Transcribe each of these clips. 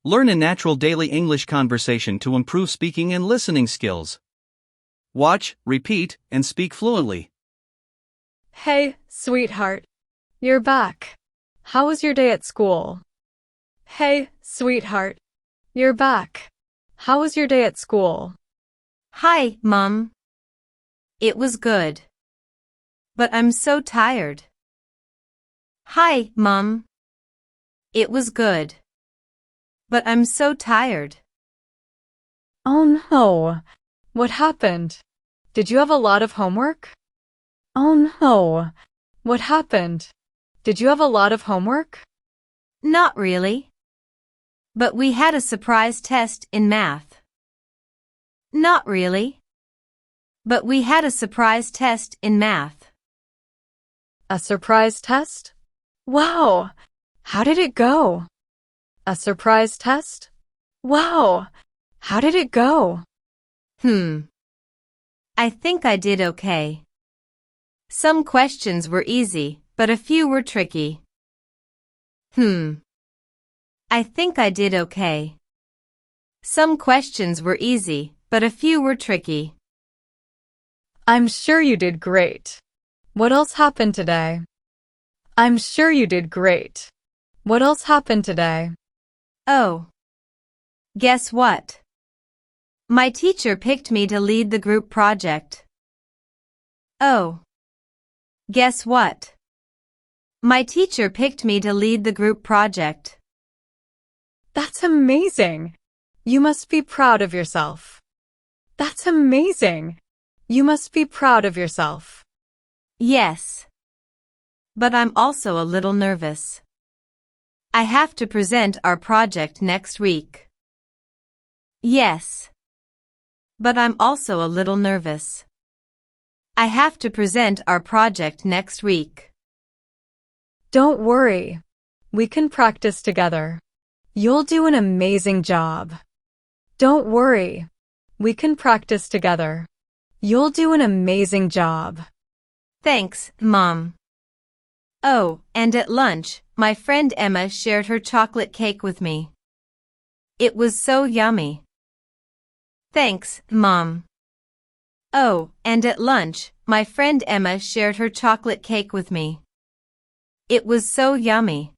Learn a natural daily English conversation to improve speaking and listening skills. Watch, repeat, and speak fluently. Hey, sweetheart. You're back. How was your day at school? Hey, sweetheart. You're back. How was your day at school? Hi, Mom. It was good. But I'm so tired. Hi, Mom. It was good. But I'm so tired. Oh no. What happened? Did you have a lot of homework? Oh no. What happened? Did you have a lot of homework? Not really. But we had a surprise test in math. Not really. But we had a surprise test in math. A surprise test? Wow! How did it go? A surprise test? Wow! How did it go? I think I did okay. Some questions were easy, but a few were tricky. I think I did okay. Some questions were easy, but a few were tricky. I'm sure you did great. What else happened today? I'm sure you did great. What else happened today? Oh. Guess what? My teacher picked me to lead the group project. Oh. Guess what? My teacher picked me to lead the group project. That's amazing. You must be proud of yourself. That's amazing. You must be proud of yourself. Yes. But I'm also a little nervous. I have to present our project next week. Yes. But I'm also a little nervous. I have to present our project next week. Don't worry. We can practice together. You'll do an amazing job. Don't worry. We can practice together. You'll do an amazing job. Thanks, Mom. Oh, and at lunch, my friend Emma shared her chocolate cake with me. It was so yummy. Thanks, Mom. Oh, and at lunch, my friend Emma shared her chocolate cake with me. It was so yummy.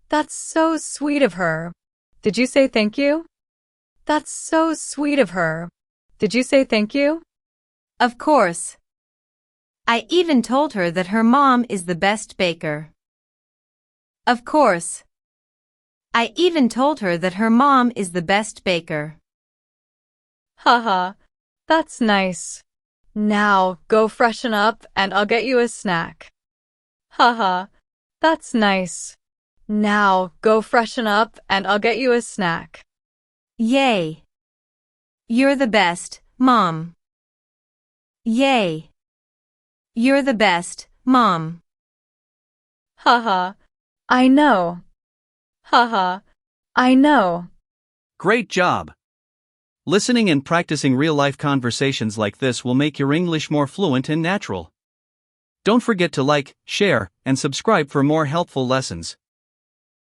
That's so sweet of her. Did you say thank you? That's so sweet of her. Did you say thank you? Of course. I even told her that her mom is the best baker. Of course. I even told her that her mom is the best baker. Haha, that's nice. Now, go freshen up and I'll get you a snack. Haha, that's nice. Now, go freshen up and I'll get you a snack. Yay. You're the best, Mom. Yay. You're the best, Mom. Haha, I know. Haha, I know. Great job! Listening and practicing real-life conversations like this will make your English more fluent and natural. Don't forget to like, share, and subscribe for more helpful lessons.